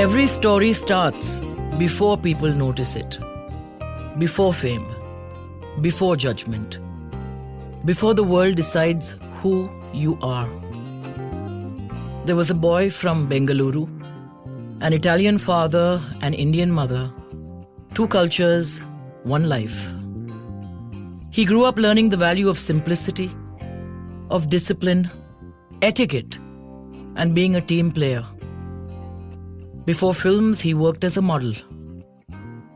Every story starts before people notice it, before fame, before judgment, before the world decides who you are. There was a boy from Bengaluru, an Italian father, an Indian mother, two cultures, one life. He grew up learning the value of simplicity, of discipline, etiquette, and being a team player. Before films, he worked as a model.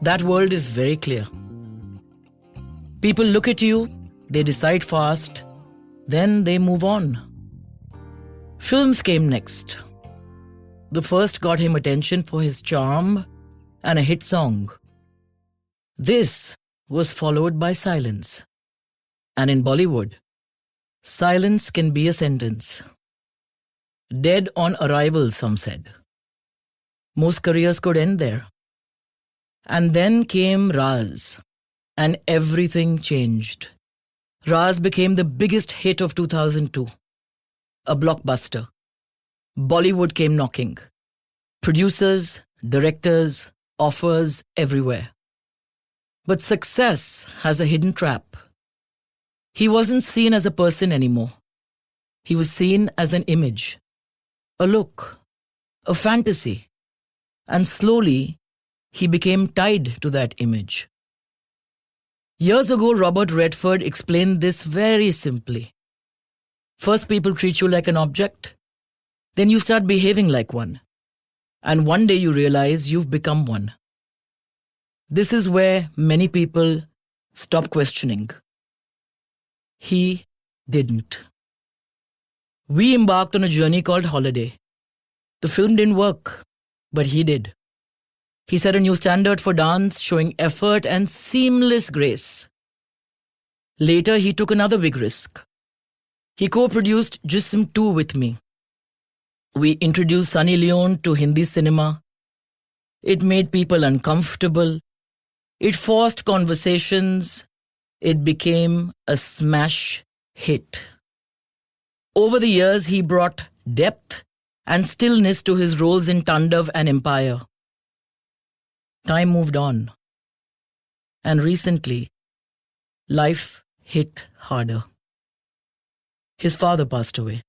That world is very clear. People look at you, they decide fast, then they move on. Films came next. The first got him attention for his charm and a hit song. This was followed by silence. And in Bollywood, silence can be a sentence. Dead on arrival, some said. Most careers could end there. And then came Raaz, and everything changed. Raaz became the biggest hit of 2002. A blockbuster. Bollywood came knocking. Producers, directors, offers everywhere. But success has a hidden trap. He wasn't seen as a person anymore. He was seen as an image, a look, a fantasy. And slowly, he became tied to that image. Years ago, Robert Redford explained this very simply. First, people treat you like an object. Then you start behaving like one. And one day you realize you've become one. This is where many people stop questioning. He didn't. We embarked on a journey called Holiday. The film didn't work, but he did. He set a new standard for dance, showing effort and seamless grace. Later, he took another big risk. He co-produced Jism 2 with me. We introduced Sunny Leone to Hindi cinema. It made people uncomfortable. It forced conversations. It became a smash hit. Over the years, he brought depth and stillness to his roles in Tandav and Empire. Time moved on. And recently, life hit harder. His father passed away.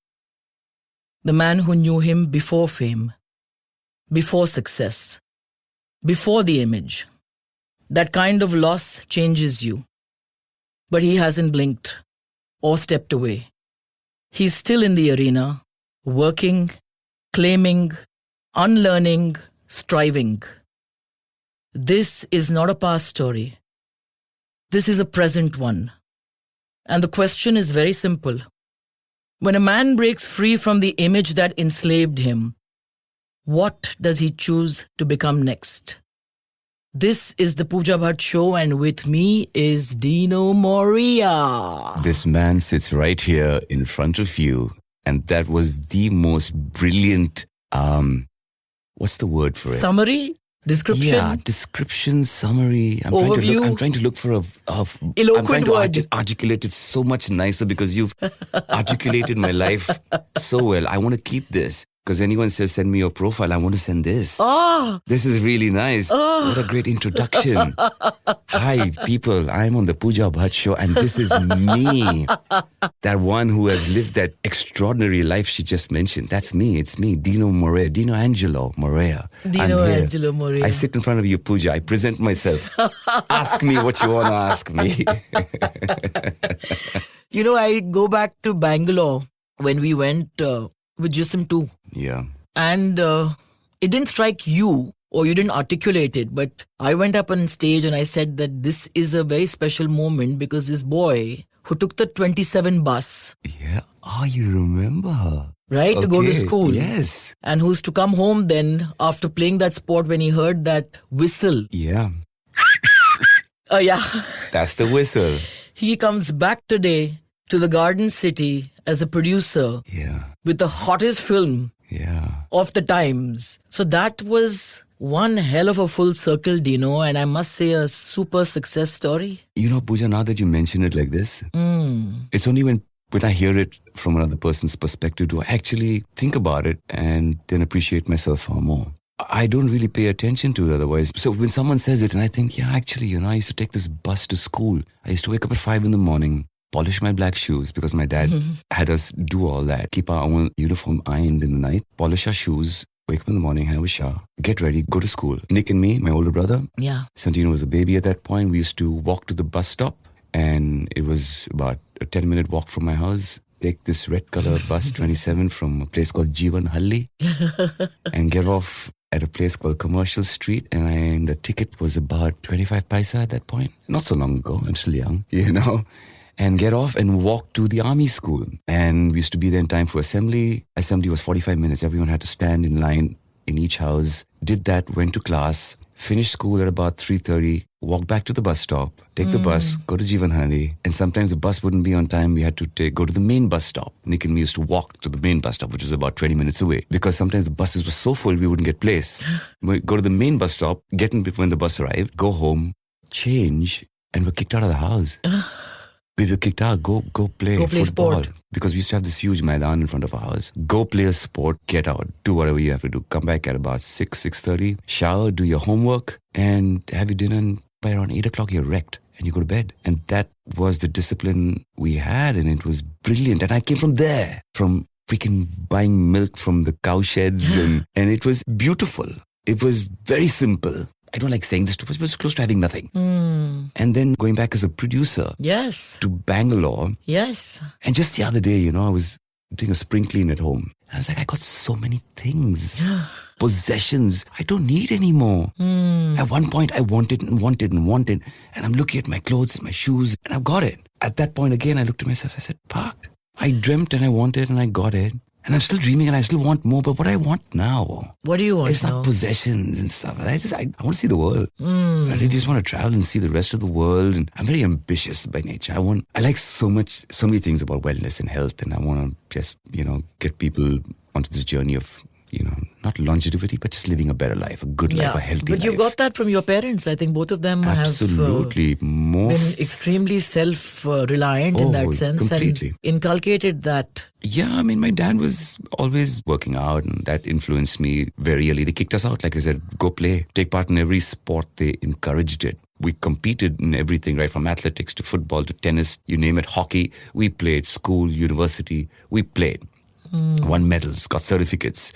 The man who knew him before fame, before success, before the image. That kind of loss changes you. But he hasn't blinked or stepped away. He's still in the arena, working, claiming, unlearning, striving. This is not a past story. This is a present one. And the question is very simple. When a man breaks free from the image that enslaved him, what does he choose to become next? This is the Pooja Bhatt Show, and with me is Dino Morea. This man sits right here in front of you, and that was the most brilliant, what's the word for it? Summary? Description? Yeah, description, summary. Overview? I'm trying to look for Eloquent I'm trying word. to articulate it so much nicer because you've articulated my life so well. I want to keep this. Because anyone says, send me your profile, I want to send this. Oh. This is really nice. Oh. What a great introduction. Hi, people. I'm on the Pooja Bhatt Show, and this is me. That one who has lived that extraordinary life she just mentioned. That's me. It's me, Dino Morea. Dino Angelo Morea. Dino Angelo Morea. I sit in front of you, Pooja. I present myself. Ask me what you want to ask me. You know, I go back to Bangalore when we went with Jism 2. Yeah. And it didn't strike you, or you didn't articulate it, but I went up on stage and I said that this is a very special moment because this boy who took the 27 bus. Yeah. Oh, you remember her. Right, to go to school. Yes. And who's to come home then after playing that sport when he heard that whistle. Yeah. Yeah. That's the whistle. He comes back today to the Garden City as a producer. Yeah. With the hottest film. Yeah. Of the times. So that was one hell of a full circle, Dino, and I must say a super success story. You know, Pooja, now that you mention it like this, it's only when I hear it from another person's perspective do I actually think about it and then appreciate myself far more. I don't really pay attention to it otherwise. So when someone says it and I think, yeah, actually, I used to take this bus to school. I used to wake up at 5 in the morning, polish my black shoes because my dad had us do all that. Keep our own uniform ironed in the night, polish our shoes, wake up in the morning, have a shower, get ready, go to school. Nick and me, my older brother. Yeah. Santino was a baby at that point. We used to walk to the bus stop and it was about a 10-minute walk from my house. Take this red color bus 27 from a place called Jeevan Halli and get off at a place called Commercial Street, and the ticket was about 25 paisa at that point. Not so long ago, I'm still young, and get off and walk to the army school. And we used to be there in time for assembly. Assembly was 45 minutes. Everyone had to stand in line in each house. Did that, went to class, finished school at about 3:30, walk back to the bus stop, take the bus, go to Jeevanhali, and sometimes the bus wouldn't be on time. We had to go to the main bus stop. Nick and me used to walk to the main bus stop, which was about 20 minutes away, because sometimes the buses were so full we wouldn't get place. We'd go to the main bus stop, get in when the bus arrived, go home, change, and we're kicked out of the house. We were kicked out. Go play football. Sport. Because we used to have this huge maidan in front of our house. Go play a sport, get out, do whatever you have to do. Come back at about 6:30, shower, do your homework, and have your dinner. And by around 8 o'clock, you're wrecked and you go to bed. And that was the discipline we had, and it was brilliant. And I came from there, from freaking buying milk from the cow sheds, and it was beautiful. It was very simple. I don't like saying this, but it was close to having nothing. And then going back as a producer. Yes. To Bangalore. Yes. And just the other day, I was doing a spring clean at home. And I was like, I got so many things. Possessions I don't need anymore. At one point, I wanted and wanted and wanted. And I'm looking at my clothes and my shoes, and I've got it. At that point again, I looked at myself, I said, fuck. I dreamt and I wanted and I got it. And I'm still dreaming and I still want more. But what I want now... What do you want It's now? not possessions and stuff. I want to see the world. I just want to travel and see the rest of the world. And I'm very ambitious by nature. I like so many things about wellness and health. And I want to just, get people onto this journey of, not longevity, but just living a better life, a good life, a healthy life. But you got that from your parents. I think both of them Absolutely. have been extremely self-reliant in that sense. Completely. And inculcated that. Yeah, my dad was always working out, and that influenced me very early. They kicked us out, like I said, go play, take part in every sport. They encouraged it. We competed in everything, right? From athletics to football to tennis, you name it, hockey. We played, school, university, we played. Won medals, got certificates.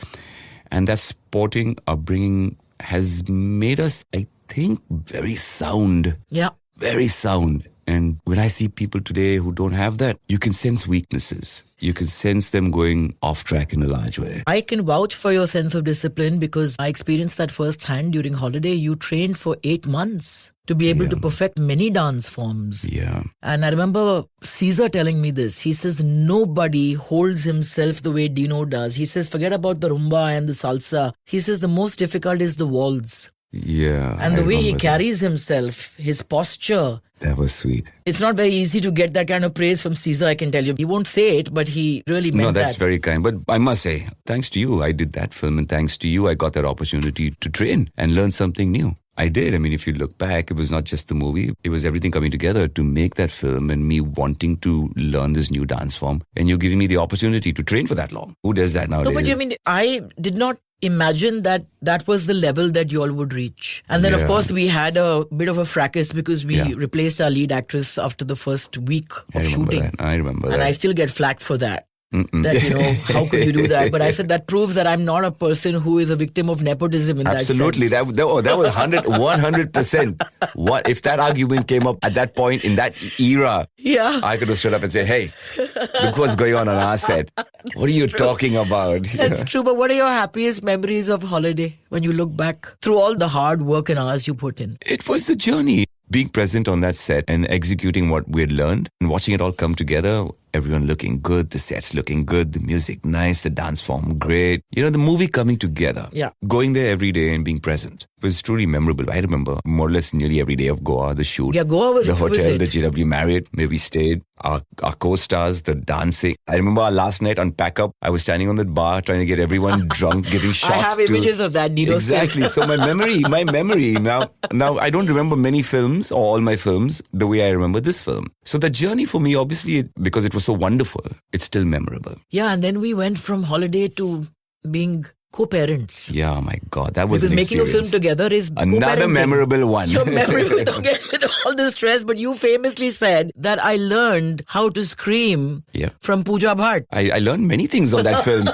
And that sporting upbringing has made us, I think, very sound. Yeah. Very sound. And when I see people today who don't have that, you can sense weaknesses. You can sense them going off track in a large way. I can vouch for your sense of discipline because I experienced that firsthand during holiday. You trained for 8 months to be able to perfect many dance forms. Yeah. And I remember Caesar telling me this. He says, nobody holds himself the way Dino does. He says, forget about the rumba and the salsa. He says, the most difficult is the waltz. Yeah. And the way he remember carries himself, his posture. That was sweet. It's not very easy to get that kind of praise from Caesar, I can tell you. He won't say it, but he really meant that. No, that's very kind. But I must say, thanks to you, I did that film. And thanks to you, I got that opportunity to train and learn something new. I did. If you look back, it was not just the movie. It was everything coming together to make that film and me wanting to learn this new dance form. And you're giving me the opportunity to train for that long. Who does that nowadays? No, but I did not imagine that was the level that you all would reach. And then, of course, we had a bit of a fracas because we replaced our lead actress after the first week of shooting. I remember that. And I still get flack for that. That, how could you do that? But I said that proves that I'm not a person who is a victim of nepotism in Absolutely. that sense. That was 100%. What if that argument came up at that point in that era? Yeah. I could have stood up and said, hey, look what's going on our set. What are you talking about? That's true. But what are your happiest memories of holiday when you look back through all the hard work and hours you put in? It was the journey. Being present on that set and executing what we had learned and watching it all come together, everyone looking good, the sets looking good, the music nice, the dance form great. The movie coming together. Yeah. Going there every day and being present was truly memorable. I remember more or less nearly every day of Goa, the shoot. Yeah, Goa was the hotel, exquisite. the JW Marriott, where we stayed, our co-stars, the dancing. I remember our last night on Pack Up, I was standing on the bar trying to get everyone drunk, giving shots. I have images of that, Dino. Exactly. So my memory, now I don't remember many films or all my films the way I remember this film. So the journey for me, obviously, because it was so wonderful, it's still memorable. Yeah, and then we went from holiday to being co-parents. Yeah, my God, that was Because an making a film experience. together is Another co-parenting. memorable one. So memorable with all the stress, but you famously said that I learned how to scream Yeah. from Pooja Bhatt. I learned many things on that film.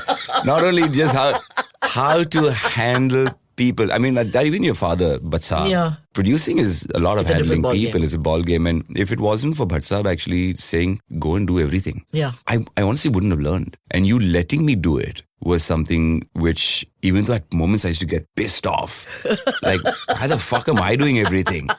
Not only just how to handle people. I mean, that even your father, Bhatt Saab. Yeah. Producing is a lot of It's a handling different ball people. game. It's a ball game. And if it wasn't for Bhatt Saab actually saying, go and do everything, Yeah. I honestly wouldn't have learned. And you letting me do it was something which, even though at moments I used to get pissed off. Like, why the fuck am I doing everything?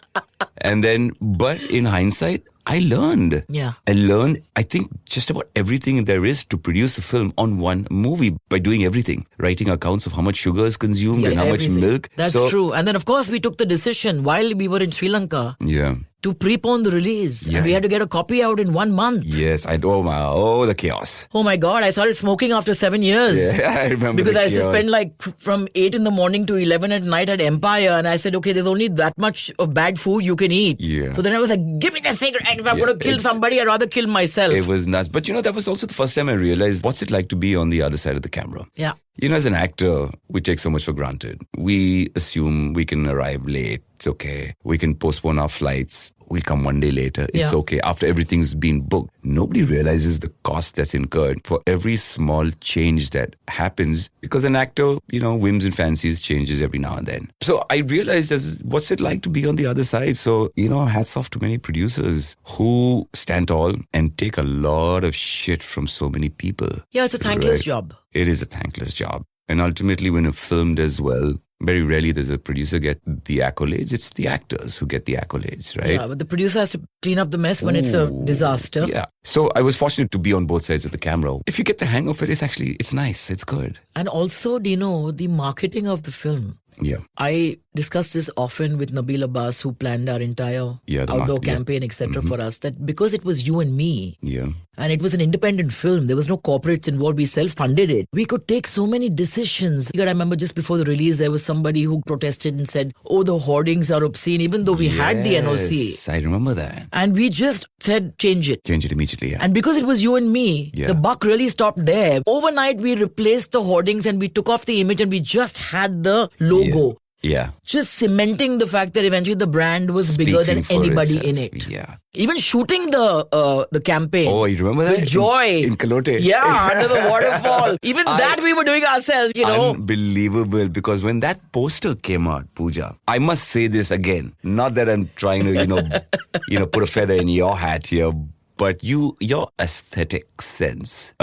And then, but in hindsight, I learned. Yeah. I learned, I think, just about everything there is to produce a film on one movie by doing everything. Writing accounts of how much sugar is consumed and how everything. much milk. That's So- true. And then, of course, we took the decision while we were in Sri Lanka Yeah. to prepone the release. Yeah. And we had to get a copy out in 1 month. Yes. The chaos. Oh my God, I started smoking after 7 years. Yeah, I remember Because the I used to chaos. spend like from 8 in the morning to 11 at night at Empire. And I said, okay, there's only that much of bad food you can eat. Yeah. So then I was like, give me the cigarette. If I'm Yeah, going to kill somebody, I'd rather kill myself. It was nuts. But that was also the first time I realized what's it like to be on the other side of the camera. Yeah. As an actor, we take so much for granted. We assume we can arrive late. It's okay. We can postpone our flights. We'll come one day later. It's Yeah. okay. After everything's been booked. Nobody realizes the cost that's incurred for every small change that happens because an actor, whims and fancies changes every now and then. So I realized what's it like to be on the other side. So, hats off to many producers who stand tall and take a lot of shit from so many people. Yeah, it's a thankless Right. job. It is a thankless job. And ultimately, when a film does well, very rarely does a producer get the accolades. It's the actors who get the accolades, right? Yeah, but the producer has to clean up the mess when it's a Ooh, disaster. Yeah. So I was fortunate to be on both sides of the camera. If you get the hang of it, it's nice. It's good. And also, the marketing of the film. Yeah. I discuss this often with Nabil Abbas, who planned our entire Yeah, the outdoor market, yeah. campaign, etc. for us, that because it was you and me, Yeah. and it was an independent film, there was no corporates involved, we self-funded it. We could take so many decisions. I remember just before the release, there was somebody who protested and said, oh, the hoardings are obscene, even though we had the NOC. Yes, I remember that. And we just said, change it. Change it immediately, yeah. And because it was you and me, Yeah. the buck really stopped there. Overnight, we replaced the hoardings and we took off the image and we just had the logo. Yeah. Just cementing the fact that eventually the brand was bigger than Speaking for anybody itself. in it. Yeah. Even shooting the campaign. Oh, you remember that? With joy. In Kalote. Yeah, under the waterfall. Even that we were doing ourselves, Unbelievable, because when that poster came out, Pooja, I must say this again. Not that I'm trying to, put a feather in your hat here, but your aesthetic sense,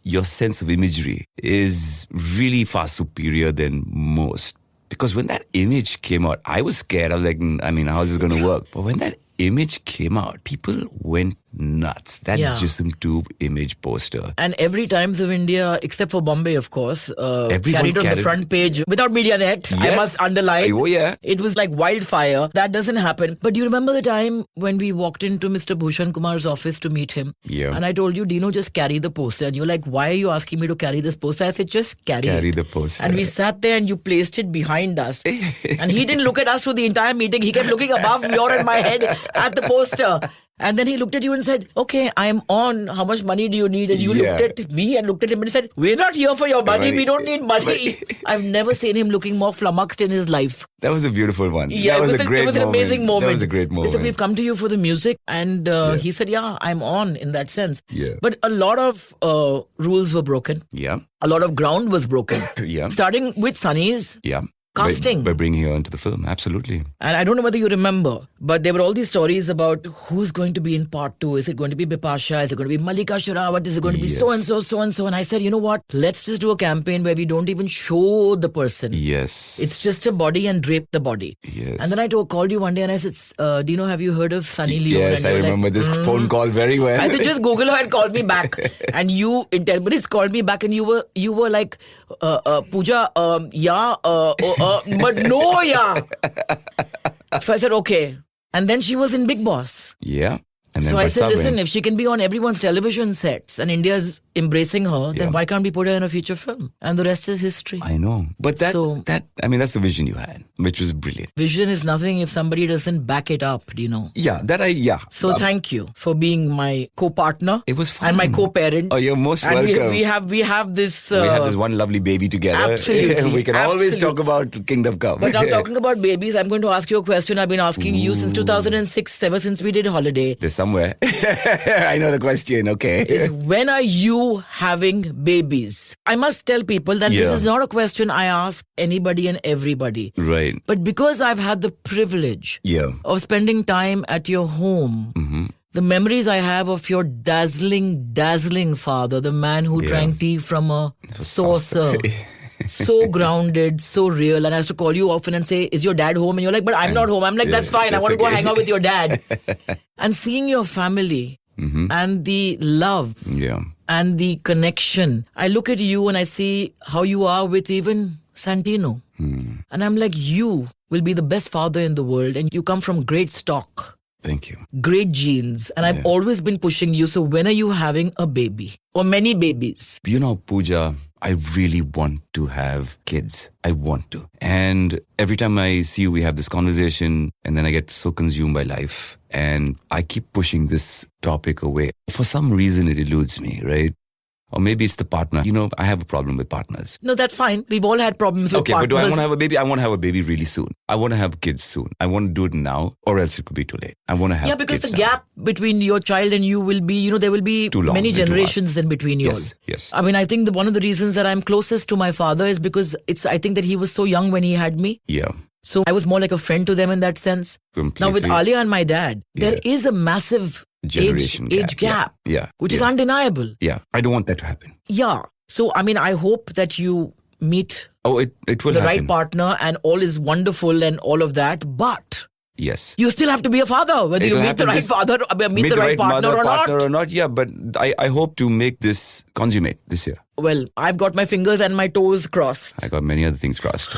your sense of imagery is really far superior than most. Because when that image came out, I was scared. I was like, how's this going to work? But when that image came out, people went nuts. That Jism Tube image poster. And every Times of India, except for Bombay, of course, carried on the front page without MediaNet. I Yes. must underline. Oh, yeah. It was like wildfire. That doesn't happen. But do you remember the time when we walked into Mr. Bhushan Kumar's office to meet him? Yeah. And I told you, Dino, just carry the poster. And you're like, why are you asking me to carry this poster? I said, just carry it. the poster. And we sat there and you placed it behind us. And he didn't look at us through the entire meeting. He kept looking above your and my head at the poster. And then he looked at you and said, okay, I'm on. How much money do you need? And you Yeah. looked at me and looked at him and said, we're not here for your money. Money. We don't need money. I've never seen him looking more flummoxed in his life. That was a beautiful one. Yeah, that was it was an amazing moment. That was a great He moment. said, we've come to you for the music. And he said, yeah, I'm on in that sense. Yeah. But a lot of rules were broken. Yeah. A lot of ground was broken. Yeah. Starting with Sunny's. Yeah. Casting. By bringing her into the film, absolutely. And I don't know whether you remember, but there were all these stories about who's going to be in part 2. Is it going to be Bipasha? Is it going to be Malika Sharavat? Is it going to be Yes. so-and-so, so-and-so? And I said, you know what? Let's just do a campaign where we don't even show the person. Yes. It's just a body and drape the body. Yes. And then I called you one day and I said, Dino, have you heard of Sunny Leone? Yes, And I you were remember this phone call very well. I said, just Google her and call me back. And you, in 10 minutes, called me back and you were like, Pooja, but no, yeah. So I said, okay. And then she was in Big Boss. Yeah. And then So I said, Bhatt listen, went. if she can be on everyone's television sets and India's embracing her, then why can't we put her in a feature film? And the rest is history. I know. But that's the vision you had, which was brilliant. Vision is nothing if somebody doesn't back it up, Yeah, So thank you for being my co-partner. It was fun. And my co-parent. Oh, you're most and welcome. We have this... we have this one lovely baby together. Absolutely. We can always talk about Kingdom Come. But now talking about babies, I'm going to ask you a question I've been asking you since 2006, ever since we did Holiday. There's somewhere. I know the question, okay. Is when are you having babies? I must tell people that this is not a question I ask anybody and everybody. Right. But because I've had the privilege of spending time at your home, the memories I have of your dazzling father, the man who drank tea from a saucer. So grounded, so real. And I used to call you often and say, is your dad home? And you're like, but I'm not home. I'm like, that's fine. I want to go hang out with your dad. And seeing your family and the love and the connection. I look at you and I see how you are with even Santino. And I'm like, you will be the best father in the world. And you come from great stock. Thank you. Great genes. And I've always been pushing you. So when are you having a baby? Or many babies? Pooja, I really want to have kids. I want to. And every time I see you, we have this conversation and then I get so consumed by life and I keep pushing this topic away. For some reason, it eludes me, right? Or maybe it's the partner. I have a problem with partners. No, that's fine. We've all had problems with partners. Okay, but do I want to have a baby? I want to have a baby really soon. I want to have kids soon. I want to do it now or else it could be too late. I want to have because kids the now. gap between your child and you will be, there will be many generations in between you all. Yes. I mean, I think one of the reasons that I'm closest to my father is because I think that he was so young when he had me. Yeah. So I was more like a friend to them in that sense. Completely. Now with Alia and my dad, there is a massive age gap. Which is undeniable. Yeah. I don't want that to happen. Yeah. So, I mean, I hope that you meet it will the happen. right partner and all is wonderful and all of that. But yes, you still have to be a father, whether you meet the right father, meet the right partner or not. Yeah, but I hope to make this consummate this year. Well, I've got my fingers and my toes crossed. I got many other things crossed.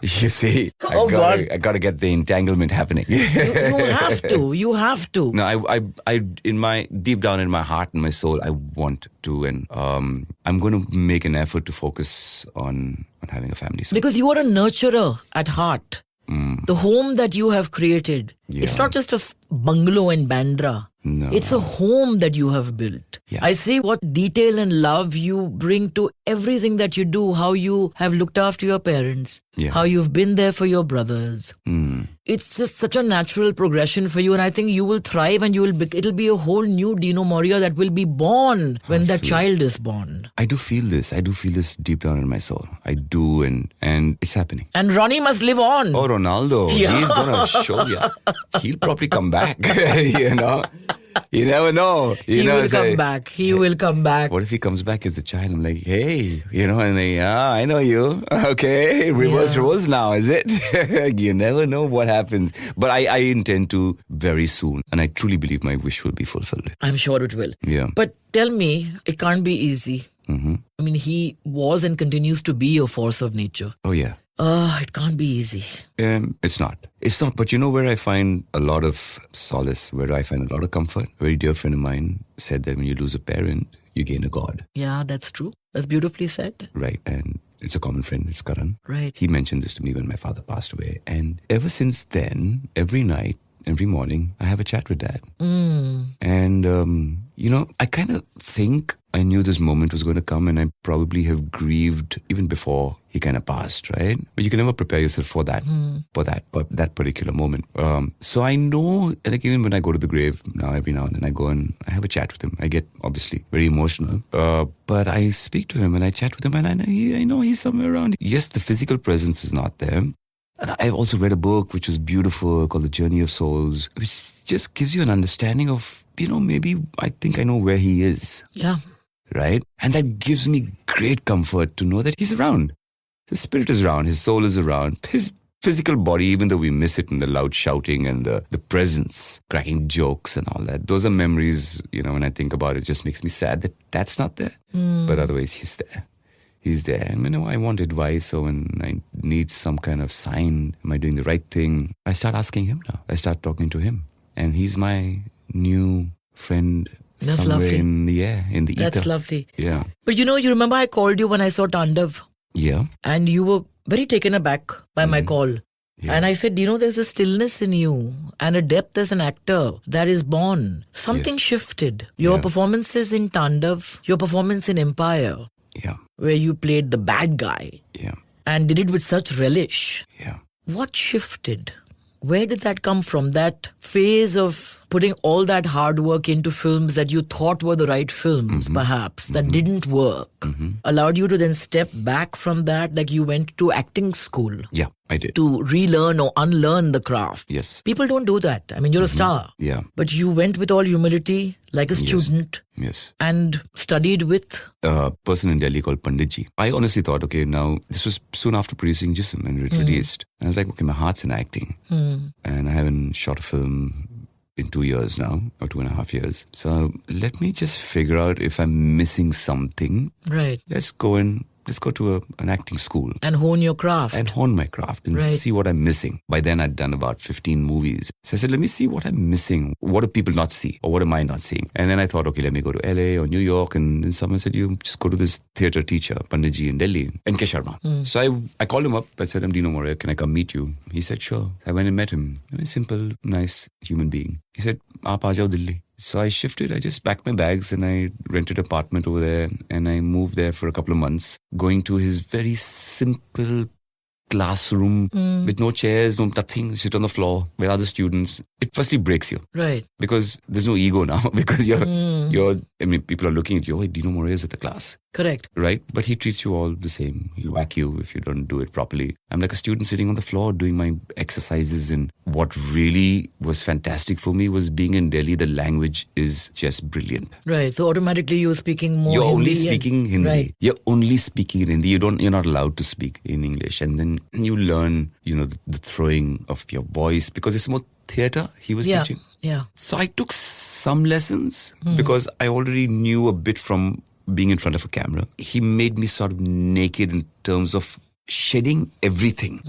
You see, God. I got to get the entanglement happening. You have to. No, I in my deep down in my heart and my soul, I want to, and I'm going to make an effort to focus on having a family soon. Because you are a nurturer at heart. The home that you have created, it's not just a bungalow in Bandra. No. It's a home that you have built. Yeah. I see what detail and love you bring to everything that you do, how you have looked after your parents, how you've been there for your brothers. It's just such a natural progression for you, and I think you will thrive and it'll be a whole new Dino Morea that will be born when that child is born. I do feel this. I do feel this deep down in my soul. I do, and it's happening. And Ronnie must live on. Oh, Ronaldo. Yeah. He's going to show you. He'll probably come back, You never know. He will come back. He will come back. What if he comes back as a child? I'm like, hey, and I know you. Okay, reverse roles now, is it? You never know what happens. But I intend to very soon. And I truly believe my wish will be fulfilled. I'm sure it will. Yeah. But tell me, it can't be easy. I mean, he was and continues to be a force of nature. Oh, yeah. It can't be easy. It's not. But you know where I find a lot of solace, where I find a lot of comfort? A very dear friend of mine said that when you lose a parent, you gain a God. Yeah, that's true. That's beautifully said. Right. And it's a common friend. It's Karan. Right. He mentioned this to me when my father passed away. And ever since then, every night, every morning, I have a chat with Dad. And, I kind of think I knew this moment was going to come, and I probably have grieved even before he kind of passed, right? But you can never prepare yourself for that, for that particular moment. So I know, like even when I go to the grave now, every now and then I go and I have a chat with him. I get obviously very emotional, but I speak to him and I chat with him, and I know he's somewhere around. Yes, the physical presence is not there. And I've also read a book which was beautiful called The Journey of Souls, which just gives you an understanding of, maybe I think I know where he is. Yeah. Right? And that gives me great comfort to know that he's around. His spirit is around. His soul is around. His physical body, even though we miss it in the loud shouting and the presence, cracking jokes and all that. Those are memories, when I think about it, just makes me sad that that's not there. But otherwise, he's there. He's there. And I want advice, or when I need some kind of sign, am I doing the right thing? I start asking him now. I start talking to him. And he's my new friend That's somewhere lovely. in the air, in the ether. That's lovely. Yeah. But you remember I called you when I saw Tandav, Yeah. and you were very taken aback by my call. Yeah. And I said, there's a stillness in you and a depth as an actor that is born. Something Yes. shifted. Your Yeah. performances in Tandav, your performance in Empire, Yeah. where you played the bad guy Yeah. and did it with such relish. Yeah. What shifted? Where did that come from? That phase of putting all that hard work into films that you thought were the right films, perhaps, that didn't work, allowed you to then step back from that, like you went to acting school Yeah, I did. to relearn or unlearn the craft. Yes. People don't do that. I mean, you're a star. Yeah. But you went with all humility, like a student, Yes. and studied with. A person in Delhi called Panditji. I honestly thought, okay, now this was soon after producing Jism and it released. And I was like, okay, my heart's in acting. And I haven't shot a film in 2 years now, or 2.5 years. So let me just figure out if I'm missing something. Right. Let's go to an acting school And hone your craft. and hone my craft and Right. see what I'm missing. By then I'd done about 15 movies. So I said, let me see what I'm missing. What do people not see? Or what am I not seeing? And then I thought, okay, let me go to LA or New York. And then someone said, you just go to this theater teacher, Panditji in Delhi, N.K. Sharma. So I called him up. I said, I'm Dino Morea. Can I come meet you? He said, sure. I went and met him. A simple, nice human being. He said, aap aa jao Delhi. So I shifted. I just packed my bags and I rented an apartment over there and I moved there for a couple of months, going to his very simple classroom with no chairs, no nothing, sit on the floor with other students. It firstly breaks you Right. because there's no ego now because people are looking at you, oh, Dino Morea is at the class. Correct. Right? But he treats you all the same. He'll whack you if you don't do it properly. I'm like a student sitting on the floor doing my exercises. And what really was fantastic for me was being in Delhi. The language is just brilliant. Right. So automatically you're speaking more You're Hindi only and- speaking Hindi. Right. You're only speaking in Hindi. You're not allowed to speak in English. And then you learn, the throwing of your voice because it's more theater he was Yeah. teaching. Yeah. So I took some lessons because I already knew a bit from being in front of a camera. He made me sort of naked in terms of shedding everything.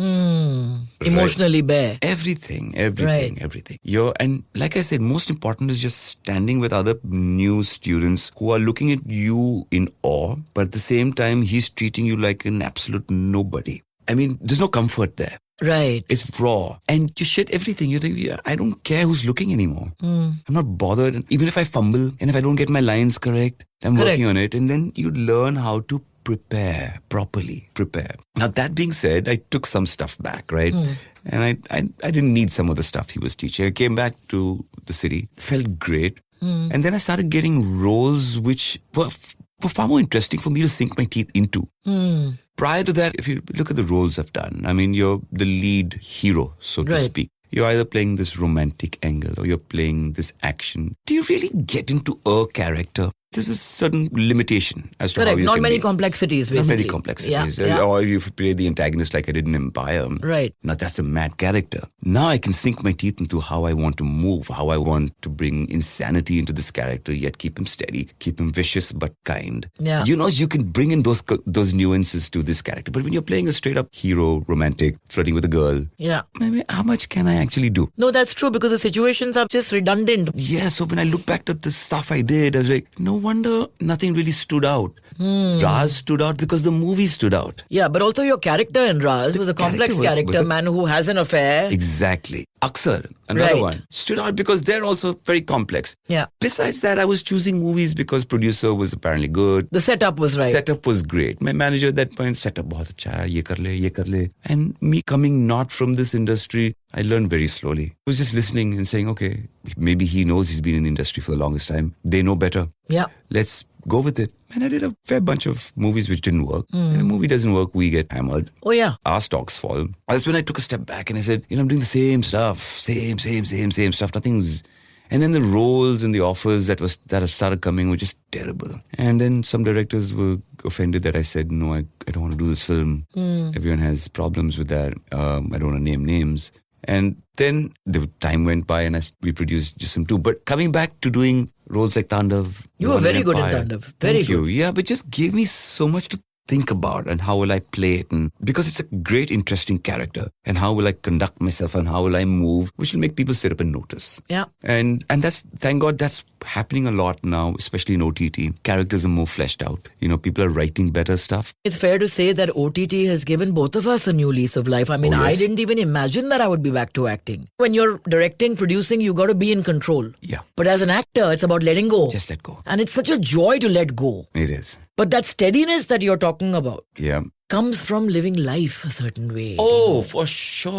Emotionally bare. Everything. Right. Everything. And like I said, most important is just standing with other new students who are looking at you in awe, but at the same time, he's treating you like an absolute nobody. I mean, there's no comfort there. Right. It's raw. And you shed everything. You think, I don't care who's looking anymore. I'm not bothered. And even if I fumble and if I don't get my lines correct, I'm working on it. And then you learn how to properly prepare. Now, that being said, I took some stuff back, right? And I didn't need some of the stuff he was teaching. I came back to the city, felt great. And then I started getting roles which were far more interesting for me to sink my teeth into. Prior to that, if you look at the roles I've done, I mean, you're the lead hero, so to speak. You're either playing this romantic angle or you're playing this action. Do you really get into a character? There's a certain limitation as to how you Not can many be. complexities, basically. Not many complexities. Yeah. Or you play the antagonist like I did in Empire. Right. Now that's a mad character. Now I can sink my teeth into how I want to move, how I want to bring insanity into this character, yet keep him steady, keep him vicious but kind. Yeah. You can bring in those nuances to this character. But when you're playing a straight up hero, romantic, flirting with a girl, Yeah. maybe how much can I actually do? No, that's true because the situations are just redundant. Yeah, so when I look back at the stuff I did, I was like, no wonder nothing really stood out. Raaz stood out because the movie stood out. Yeah, but also your character in Raaz was a complex character, man who has an affair. Exactly. Aksar, another Right. one, stood out because they're also very complex. Yeah. Besides that, I was choosing movies because producer was apparently good. The setup was right. Setup was great. My manager at that point, setup bahut acha hai, ye kar le. And me coming not from this industry, I learned very slowly. I was just listening and saying, okay, maybe he knows he's been in the industry for the longest time. They know better. Yeah. Let's go with it. And I did a fair bunch of movies which didn't work. And a movie doesn't work, we get hammered. Oh, yeah. Our stocks fall. That's when I took a step back and I said, I'm doing the same stuff. Same stuff. Nothing's... And then the roles and the offers that started coming were just terrible. And then some directors were offended that I said, no, I don't want to do this film. Everyone has problems with that. I don't want to name names. And then the time went by and we produced Jism 2. But coming back to doing roles like Tandav. You were very good in Tandav. Very Thank you. good. Yeah, but just gave me so much to think about and how will I play it, and because it's a great, interesting character, and how will I conduct myself and how will I move, which will make people sit up and notice. Yeah. And that's, thank God, that's happening a lot now, especially in OTT. Characters are more fleshed out. People are writing better stuff. It's fair to say that OTT has given both of us a new lease of life. I mean, Oh, yes. I didn't even imagine that I would be back to acting. When you're directing, producing, you got to be in control. Yeah. But as an actor, it's about letting go. Just let go. And it's such a joy to let go. It is. But that steadiness that you're talking about Yeah. comes from living life a certain way. Oh, for sure.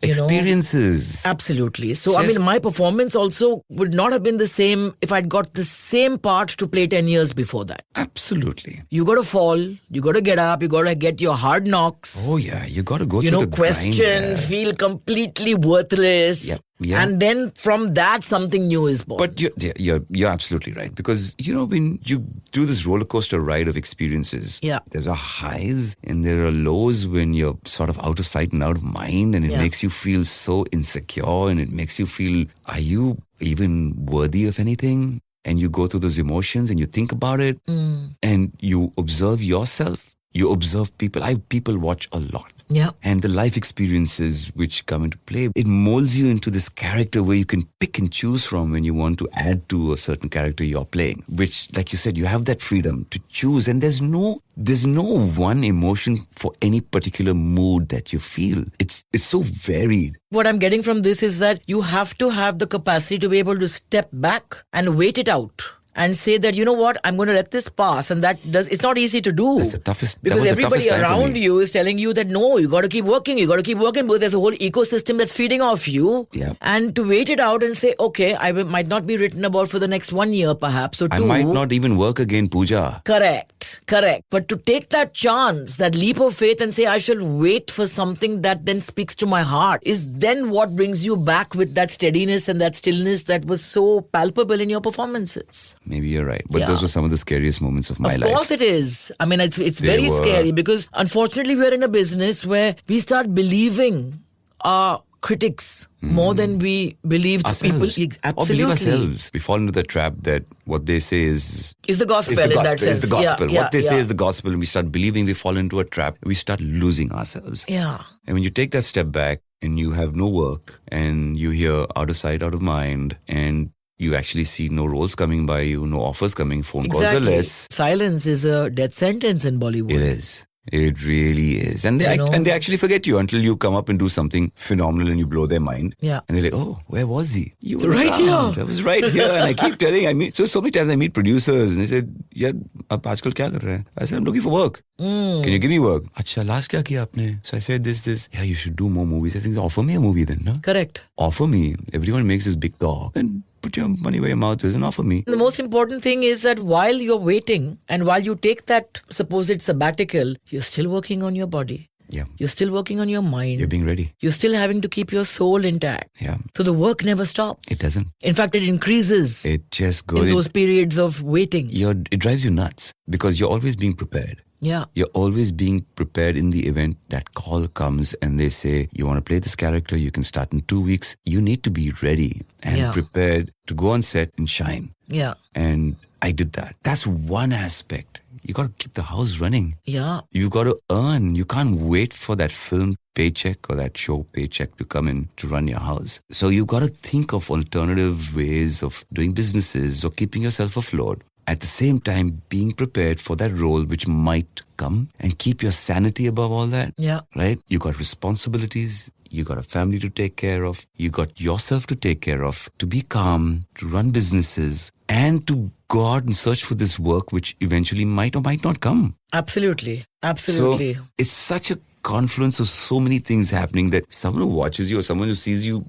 You know? Experiences. Absolutely. So, I Just- mean, my performance also would not have been the same if I'd got the same part to play 10 years before that. Absolutely. You got to fall, you got to get up, you got to get your hard knocks. Oh, yeah. You got to go You through know, the question, grind. feel completely worthless. Yep. Yeah. And then from that, something new is born. But you're absolutely right. Because, when you do this roller coaster ride of experiences, Yeah. there are highs and there are lows when you're sort of out of sight and out of mind. And it Yeah. makes you feel so insecure, and it makes you feel, are you even worthy of anything? And you go through those emotions and you think about it and you observe yourself. You observe people. People watch a lot. Yeah. And the life experiences which come into play, it molds you into this character where you can pick and choose from when you want to add to a certain character you're playing. Which, like you said, you have that freedom to choose, and there's no one emotion for any particular mood that you feel. It's so varied. What I'm getting from this is that you have to have the capacity to be able to step back and wait it out. And say that, you know what, I'm going to let this pass. And it's not easy to do. That's the toughest. Because everybody time for around me. you is telling you that no, you got to keep working, because there's a whole ecosystem that's feeding off you. Yeah. And to wait it out and say, okay, might not be written about for the next 1 year perhaps, or 2. I might not even work again, Pooja. Correct. But to take that chance, that leap of faith and say, I shall wait for something that then speaks to my heart, is then what brings you back with that steadiness and that stillness that was so palpable in your performances. Maybe you're right. But Yeah. those were some of the scariest moments of my life. Of course it is. I mean, it's very were. scary because unfortunately we're in a business where we start believing our critics more than we believe the Ourselves. people. Or Absolutely. believe ourselves. We fall into the trap that what they say is Is the gospel is the in gospel. that sense. Is the gospel. Yeah, What they yeah. say is the gospel, and we start believing. We fall into a trap. We start losing ourselves. Yeah. And when you take that step back and you have no work and you hear out of sight, out of mind, and you actually see no roles coming by you, no offers coming, phone calls are Exactly. less. Silence is a death sentence in Bollywood. It is. It really is. And You know? and they actually forget you until you come up and do something phenomenal and you blow their mind. Yeah. And they're like, oh, where was he? You were Right around. here. I was right here. And I keep telling, so many times I meet producers and they said, yeah, ab aajkal kya kar rahe hain? I said, I'm looking for work. Can you give me work? Acha, last kya kiya aapne? So I said this. Yeah, you should do more movies. I think, offer me a movie then, no? Correct. Offer me. Everyone makes this big talk. And put your money where your mouth is and offer me. The most important thing is that while you're waiting and while you take that supposed sabbatical, you're still working on your body. Yeah. You're still working on your mind. You're being ready. You're still having to keep your soul intact. Yeah. So the work never stops. It doesn't. In fact, it increases It just goes. in those periods of waiting. It drives you nuts because you're always being prepared. Yeah. You're always being prepared in the event that call comes and they say, you want to play this character, you can start in 2 weeks. You need to be ready and Yeah. prepared to go on set and shine. Yeah. And I did that. That's one aspect. You got to keep the house running. Yeah. You got to earn. You can't wait for that film paycheck or that show paycheck to come in to run your house. So you got to think of alternative ways of doing businesses or keeping yourself afloat. At the same time, being prepared for that role which might come and keep your sanity above all that. Yeah. Right? You got responsibilities. You got a family to take care of. You got yourself to take care of. To be calm, to run businesses, and to go out and search for this work which eventually might or might not come. Absolutely. Absolutely. So it's such a confluence of so many things happening that someone who watches you or someone who sees you,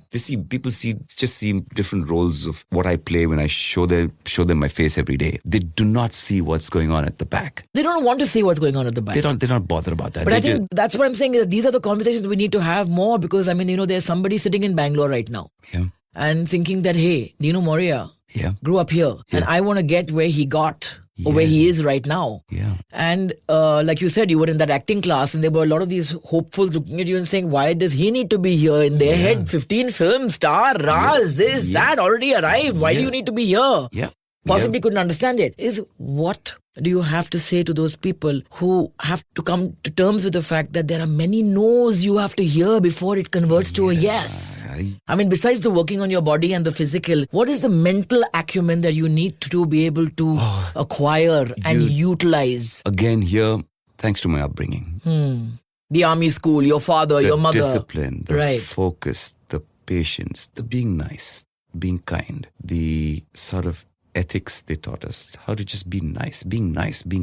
people see different roles of what I play when I show them my face every day. They do not see what's going on at the back. They don't want to see what's going on at the back. They're not bothered about that. But I think that's what I'm saying. Is that these are the conversations we need to have more because, I mean, there's somebody sitting in Bangalore right now Yeah. and thinking that, hey, Dino Morea Yeah. grew up here and I want to get where he got or where he is right now. Yeah. And like you said, you were in that acting class and there were a lot of these hopefuls looking at you and saying, why does he need to be here? In their head, 15 film star, Raaz, that already arrived. Why do you need to be here? Yeah. possibly couldn't understand it, is what do you have to say to those people who have to come to terms with the fact that there are many no's you have to hear before it converts to a yes? I mean, besides the working on your body and the physical, what is the mental acumen that you need to be able to acquire and utilize? Again, here, thanks to my upbringing. The army school, your father, your mother. The discipline, the focus, the patience, the being nice, being kind, the sort of ethics they taught us, how to just be nice, being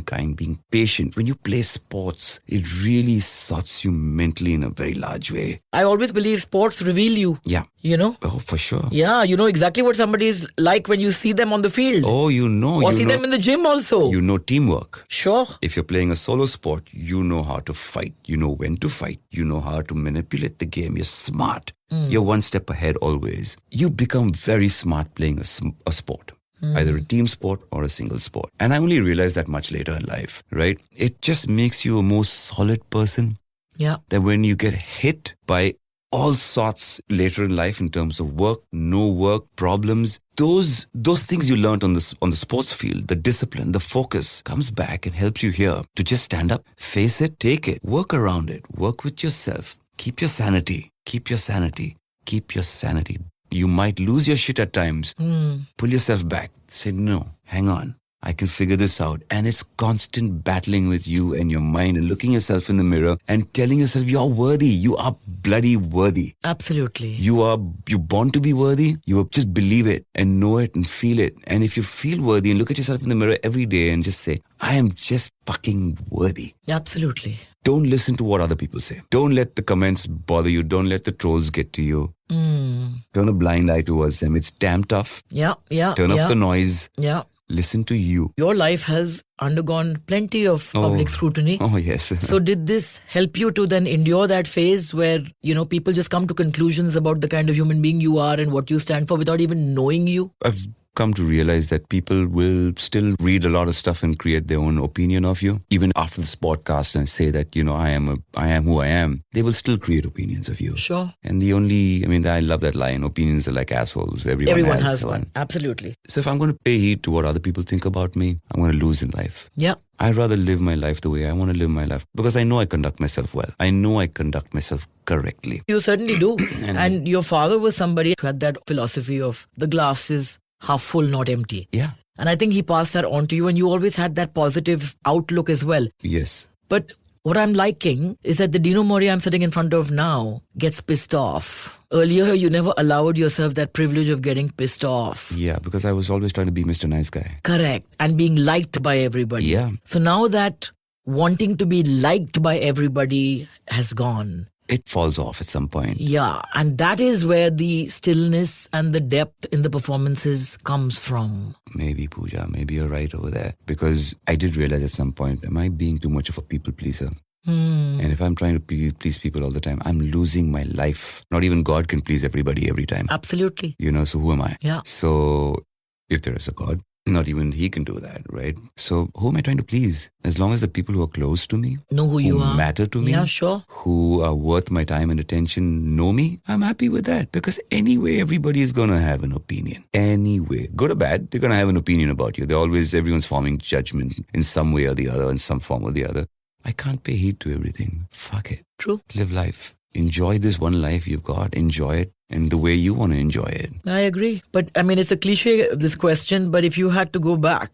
kind, being patient. When you play sports, it really sorts you mentally in a very large way. I always believe sports reveal you. Yeah. You know? Oh, for sure. Yeah, you know exactly what somebody is like when you see them on the field. Oh, you know. Or see them in the gym also. You know teamwork. Sure. If you're playing a solo sport, you know how to fight. You know when to fight. You know how to manipulate the game. You're smart. You're one step ahead always. You become very smart playing a sport. Either a team sport or a single sport. And I only realized that much later in life, right? It just makes you a more solid person. Yeah. That when you get hit by all sorts later in life in terms of work, no work, problems, those things you learned on the sports field, the discipline, the focus comes back and helps you here to just stand up, face it, take it, work around it, work with yourself, keep your sanity, keep your sanity, keep your sanity. You might lose your shit at times. Pull yourself back. Say, no, hang on. I can figure this out. And it's constant battling with you and your mind and looking yourself in the mirror and telling yourself you are worthy. You are bloody worthy. Absolutely. You're born to be worthy. You just believe it and know it and feel it. And if you feel worthy and look at yourself in the mirror every day and just say, I am just fucking worthy. Absolutely. Don't listen to what other people say. Don't let the comments bother you. Don't let the trolls get to you. Turn a blind eye towards them. It's damn tough. Yeah. Turn off the noise. Yeah. Listen to you. Your life has undergone plenty of public scrutiny. Oh, yes. So did this help you to then endure that phase where, people just come to conclusions about the kind of human being you are and what you stand for without even knowing you? I've come to realize that people will still read a lot of stuff and create their own opinion of you. Even after this podcast and say that, I am who I am, they will still create opinions of you. Sure. And I love that line, opinions are like assholes. Everyone has one. Absolutely. So if I'm going to pay heed to what other people think about me, I'm going to lose in life. Yeah. I'd rather live my life the way I want to live my life because I know I conduct myself well. I know I conduct myself correctly. You certainly do. And your father was somebody who had that philosophy of the glass is half full, not empty. Yeah. And I think he passed that on to you and you always had that positive outlook as well. Yes. But what I'm liking is that the Dino Morea I'm sitting in front of now gets pissed off. Earlier, you never allowed yourself that privilege of getting pissed off. Yeah, because I was always trying to be Mr. Nice Guy. Correct. And being liked by everybody. Yeah. So now that wanting to be liked by everybody has gone. It falls off at some point. Yeah, and that is where the stillness and the depth in the performances comes from. Maybe, Pooja, maybe you're right over there. Because I did realize at some point, am I being too much of a people pleaser? And if I'm trying to please people all the time, I'm losing my life. Not even God can please everybody every time. Absolutely. So who am I? Yeah. So if there is a God, not even he can do that, right? So who am I trying to please? As long as the people who are close to me, know who you are, matter to me, yeah, sure, who are worth my time and attention, know me, I'm happy with that. Because anyway, everybody is going to have an opinion. Anyway, good or bad, they're going to have an opinion about you. Everyone's forming judgment in some way or the other, in some form or the other. I can't pay heed to everything. Fuck it. True. Live life. Enjoy this one life you've got. Enjoy it in the way you want to enjoy it. I agree. But it's a cliche, this question, but if you had to go back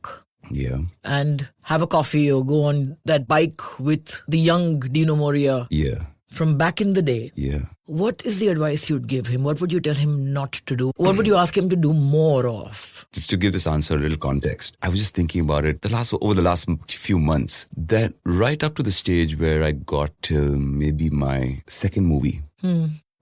and have a coffee or go on that bike with the young Dino Morea from back in the day, what is the advice you'd give him? What would you tell him not to do? What would you ask him to do more of? Just to give this answer a little context, I was just thinking about it over the last few months, that right up to the stage where I got till maybe my second movie,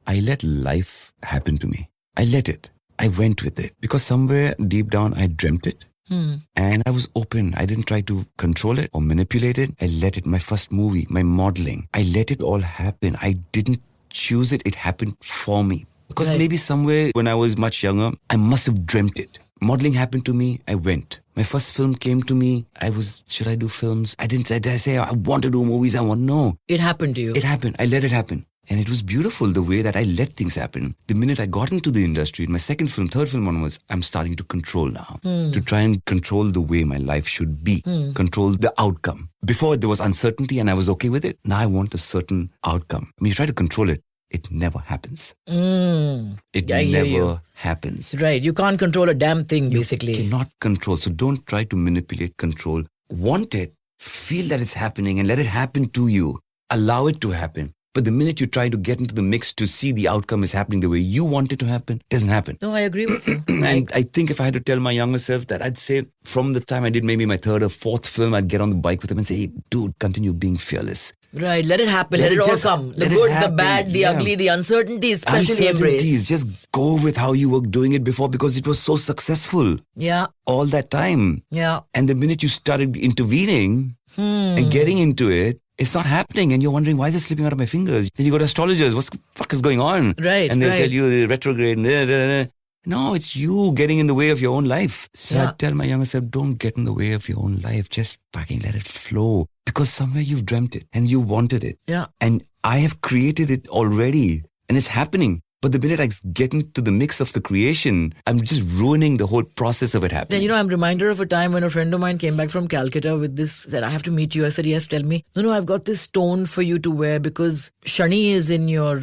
I let life happen to me. I let it. I went with it. Because somewhere deep down, I dreamt it. And I was open. I didn't try to control it or manipulate it. I let it. My first movie, my modeling, I let it all happen. I didn't choose it. It happened for me. Because maybe somewhere when I was much younger, I must have dreamt it. Modeling happened to me. I went. My first film came to me. Should I do films? Did I say I want to do movies? No. It happened to you. It happened. I let it happen. And it was beautiful the way that I let things happen. The minute I got into the industry, in my second film, third film onwards, I'm starting to control now. To try and control the way my life should be. Control the outcome. Before there was uncertainty and I was okay with it. Now I want a certain outcome. I mean, you try to control it. It never happens. It never happens. Right. You can't control a damn thing, basically. You cannot control. So don't try to manipulate, control. Want it. Feel that it's happening and let it happen to you. Allow it to happen. But the minute you try to get into the mix to see the outcome is happening the way you want it to happen, it doesn't happen. No, I agree with you. And I think if I had to tell my younger self that, I'd say from the time I did maybe my third or fourth film, I'd get on the bike with him and say, hey, dude, continue being fearless. Right, let it happen. Let it all come. The good, the bad, the ugly, the uncertainties, especially embrace. Just go with how you were doing it before because it was so successful. Yeah. All that time. Yeah. And the minute you started intervening and getting into it, it's not happening and you're wondering, why is it slipping out of my fingers? Then you go to astrologers, what the fuck is going on? Right, and they'll tell you the retrograde. No, it's you getting in the way of your own life. So I tell my younger self, don't get in the way of your own life. Just fucking let it flow. Because somewhere you've dreamt it and you wanted it. Yeah. And I have created it already and it's happening. But the minute I get into the mix of the creation, I'm just ruining the whole process of it happening. Then, I'm reminded of a time when a friend of mine came back from Calcutta with this, said, I have to meet you. I said, yes, tell me. No, I've got this stone for you to wear because Shani is in your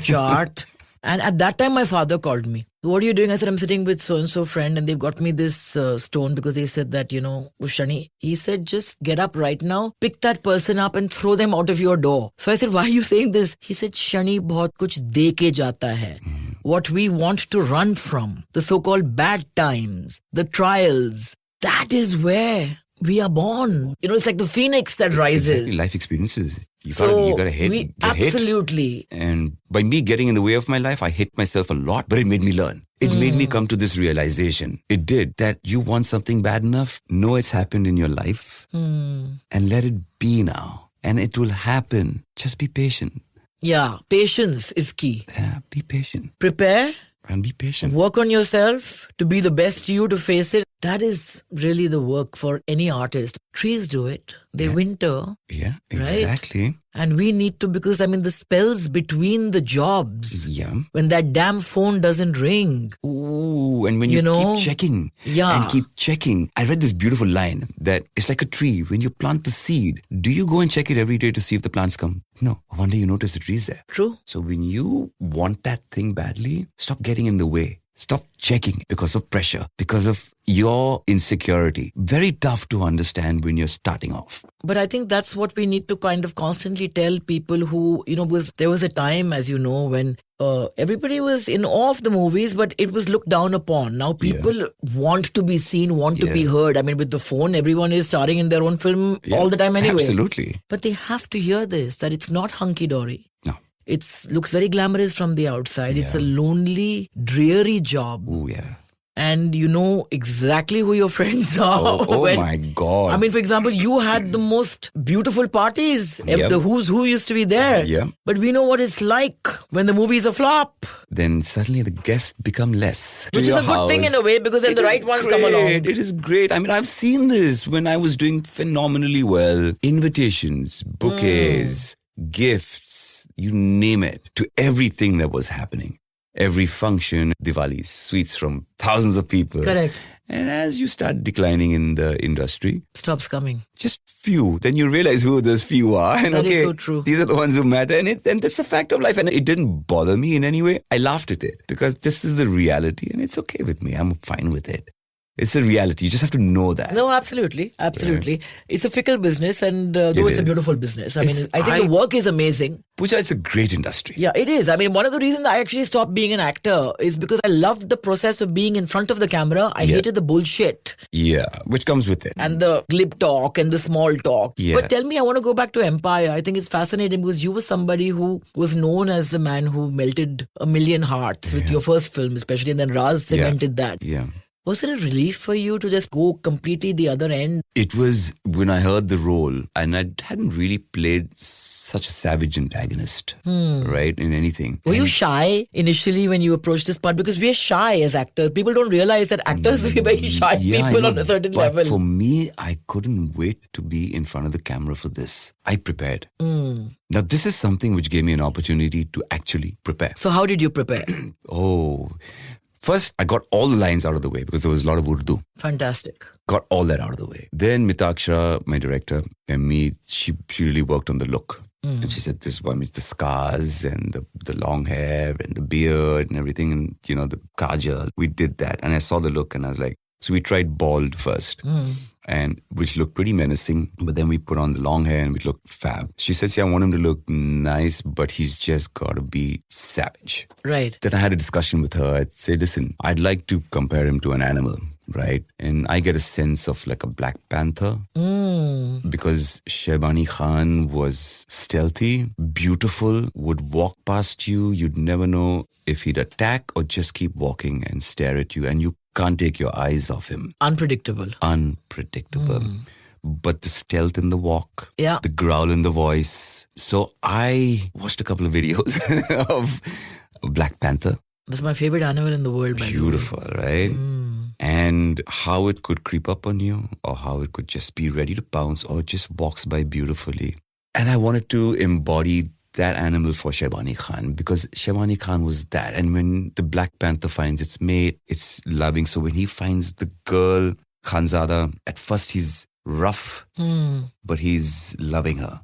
chart. And at that time, my father called me. What are you doing? I said, I'm sitting with so-and-so friend and they've got me this stone because they said that, Shani. He said, just get up right now, pick that person up and throw them out of your door. So I said, why are you saying this? He said, Shani bahut kuch de ke jata hai. What we want to run from, the so-called bad times, the trials, that is where we are born. It's like the phoenix that rises. Exactly, life experiences. You gotta hit. Absolutely. And by me getting in the way of my life, I hit myself a lot, but it made me learn. It made me come to this realization. It did. That you want something bad enough, know it's happened in your life, and let it be now. And it will happen. Just be patient. Yeah, patience is key. Yeah, be patient. Prepare. And be patient. Work on yourself to be the best you, to face it. That is really the work for any artist. Trees do it. They winter. Yeah, exactly. Right? And we need to, because the spells between the jobs. Yeah. When that damn phone doesn't ring. Ooh, and when you keep checking. Yeah. And keep checking. I read this beautiful line that it's like a tree. When you plant the seed, do you go and check it every day to see if the plants come? No. One day you notice the tree's there. True. So when you want that thing badly, stop getting in the way. Stop checking because of pressure, because of your insecurity. Very tough to understand when you're starting off. But I think that's what we need to kind of constantly tell people who, because there was a time, as you know, when everybody was in awe of the movies, but it was looked down upon. Now people want to be seen, want to be heard. With the phone, everyone is starring in their own film all the time anyway. Absolutely. But they have to hear this, that it's not hunky-dory. No. It looks very glamorous from the outside. Yeah. It's a lonely, dreary job. Oh, yeah. And you know exactly who your friends are. Oh my God. For example, you had the most beautiful parties. Yep. The who's who used to be there. Yeah. But we know what it's like when the movie is a flop. Then suddenly the guests become less. Which is a good thing in a way, because then the right ones come along. It is great. I've seen this when I was doing phenomenally well. Invitations, bouquets, gifts, you name it, to everything that was happening. Every function, Diwali, sweets from thousands of people. Correct. And as you start declining in the industry, stops coming. Just few. Then you realize who those few are. And that is so true. These are the ones who matter. And that's a fact of life. And it didn't bother me in any way. I laughed at it because this is the reality and it's okay with me. I'm fine with it. It's a reality. You just have to know that. No, absolutely. Absolutely. Yeah. It's a fickle business, and though it's a beautiful business. I think the work is amazing. Pooja, it's a great industry. Yeah, it is. One of the reasons I actually stopped being an actor is because I loved the process of being in front of the camera. I hated the bullshit. Yeah, which comes with it. And the glib talk and the small talk. Yeah. But tell me, I want to go back to Empire. I think it's fascinating because you were somebody who was known as the man who melted 1 million hearts with your first film, especially, and then Raaz cemented that. Yeah. Was it a relief for you to just go completely the other end? It was when I heard the role, and I hadn't really played such a savage antagonist, right, in anything. Were you shy initially when you approached this part? Because we're shy as actors. People don't realize that actors are very shy people on a certain but level. For me, I couldn't wait to be in front of the camera for this. I prepared. Now, this is something which gave me an opportunity to actually prepare. So how did you prepare? First, I got all the lines out of the way because there was a lot of Urdu. Fantastic. Got all that out of the way. Then Mitaksha, my director, and me, she really worked on the look. And she said, this one is the scars and the long hair and the beard and everything and, the kajal. We did that. And I saw the look and I was like, so we tried bald first. And which looked pretty menacing. But then we put on the long hair and it looked fab. She said, see, I want him to look nice, but he's just got to be savage. Right. Then I had a discussion with her. I'd say, listen, I'd like to compare him to an animal, right? And I get a sense of like a Black Panther. Because Shehbani Khan was stealthy, beautiful, would walk past you. You'd never know if he'd attack or just keep walking and stare at you. And you can't take your eyes off him. Unpredictable. But the stealth in the walk, the growl in the voice. So I watched a couple of videos of Black Panther. That's my favorite animal in the world. Beautiful, right? And how it could creep up on you or how it could just be ready to pounce or just walks by beautifully. And I wanted to embody that animal for Shehbani Khan because Shehbani Khan was that. And when the Black Panther finds its mate, it's loving. So when he finds the girl, Khanzada, at first he's rough, but he's loving her,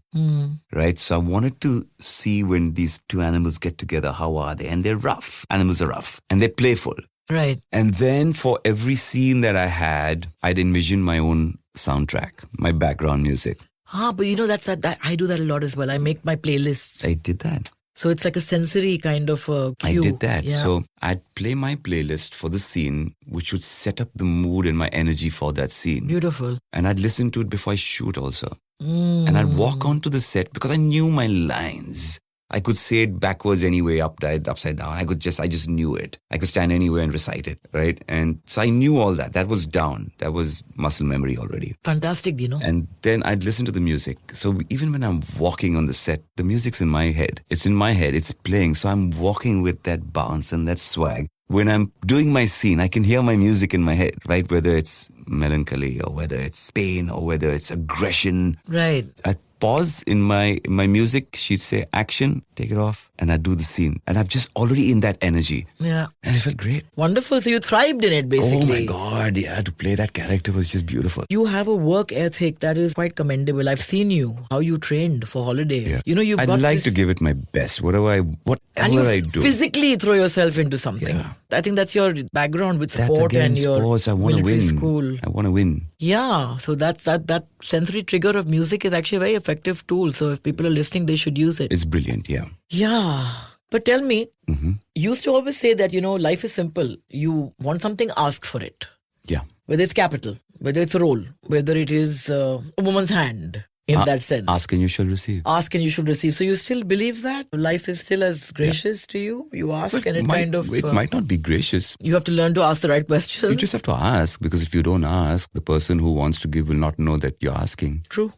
right? So I wanted to see when these two animals get together, how are they? And they're rough. Animals are rough and they're playful. Right. And then for every scene that I had, I'd envision my own soundtrack, my background music. But that I do that a lot as well. I make my playlists. I did that. So it's like a sensory kind of cue. I did that. Yeah. So I'd play my playlist for the scene, which would set up the mood and my energy for that scene. Beautiful. And I'd listen to it before I shoot also. And I'd walk onto the set because I knew my lines. I could say it backwards anyway, upside down. I just knew it. I could stand anywhere and recite it, right? And so I knew all that. That was down. That was muscle memory already. Fantastic, Dino. And then I'd listen to the music. So even when I'm walking on the set, the music's in my head. It's in my head. It's playing. So I'm walking with that bounce and that swag. When I'm doing my scene, I can hear my music in my head, right? Whether it's melancholy or whether it's pain or whether it's aggression. Right. I'd pause in my music. She'd say action, take it off, and I'd do the scene. And I'm just already in that energy. Yeah. And it felt great. Wonderful. So you thrived in it, basically. Oh my God, yeah. To play that character was just beautiful. You have a work ethic that is quite commendable. I've seen you, how you trained for holidays. Yeah. I'd like to give it my best. Whatever I do. Physically throw yourself into something. Yeah. I think that's your background with sport and your sports. I want to military win. school. I want to win. Yeah, so that sensory trigger of music is actually a very effective tool. So if people are listening, they should use it. It's brilliant, yeah. Yeah. But tell me, you used to always say that, life is simple. You want something, ask for it. Yeah. Whether it's capital, whether it's a role, whether it is a woman's hand. In that sense. Ask and you shall receive. Ask and you should receive. So you still believe that? Life is still as gracious to you? You ask and it might not be gracious. You have to learn to ask the right questions. You just have to ask because if you don't ask, the person who wants to give will not know that you're asking. True.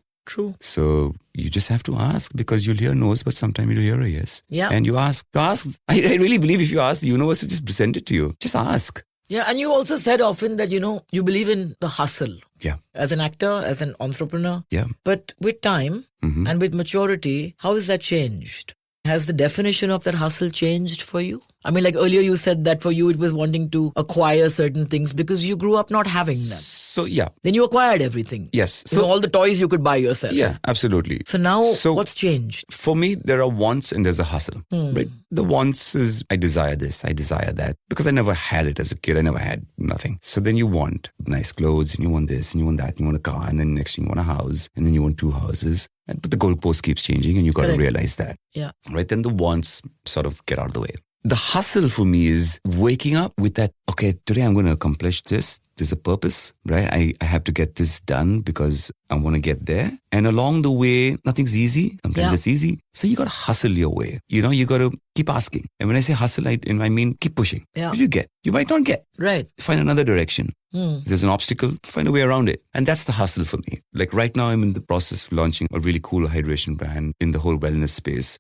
So you just have to ask because you'll hear no's, but sometimes you'll hear a yes. Yeah. And you ask. I really believe if you ask, the universe will just present it to you. Just ask. Yeah, and you also said often that, you believe in the hustle. Yeah. As an actor, as an entrepreneur. Yeah. But with time and with maturity, how has that changed? Has the definition of that hustle changed for you? I mean, like earlier you said that for you it was wanting to acquire certain things because you grew up not having them. So, yeah. Then you acquired everything. Yes. So all the toys you could buy yourself. Yeah, absolutely. So now what's changed? For me, there are wants and there's a hustle. Right? The wants is I desire this, I desire that. Because I never had it as a kid. I never had nothing. So then you want nice clothes and you want this and you want that and you want a car and then next thing you want a house and then you want 2 houses. But the goalpost keeps changing and you got to realize that. Yeah. Right? Then the wants sort of get out of the way. The hustle for me is waking up with that, okay, today I'm going to accomplish this. there's a purpose, right? I have to get this done because I want to get there. And along the way, nothing's easy. Sometimes it's easy. So you got to hustle your way. You got to keep asking. And when I say hustle, I mean keep pushing. Yeah. Till you get. You might not get. Right. Find another direction. If there's an obstacle, find a way around it. And that's the hustle for me. Like right now, I'm in the process of launching a really cool hydration brand in the whole wellness space.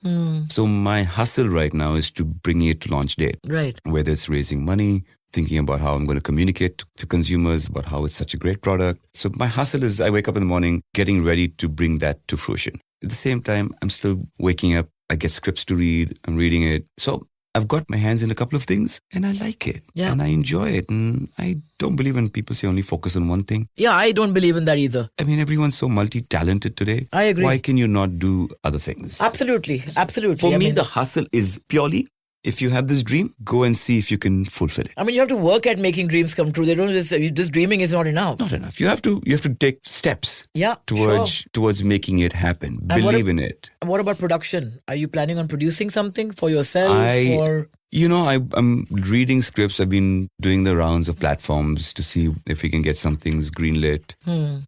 So my hustle right now is to bring it to launch date. Right. Whether it's raising money, thinking about how I'm going to communicate to consumers about how it's such a great product. So my hustle is I wake up in the morning getting ready to bring that to fruition. At the same time, I'm still waking up. I get scripts to read. I'm reading it. So I've got my hands in a couple of things and I like it. Yeah. And I enjoy it. And I don't believe when people say only focus on one thing. Yeah, I don't believe in that either. I mean, everyone's so multi-talented today. I agree. Why can you not do other things? Absolutely. For me, the hustle is purely, if you have this dream, go and see if you can fulfill it. I mean, you have to work at making dreams come true. They don't just dreaming is not enough. Not enough. You have to take steps towards making it happen. Believe in it. What about production? Are you planning on producing something for yourself? I'm reading scripts. I've been doing the rounds of platforms to see if we can get some things greenlit.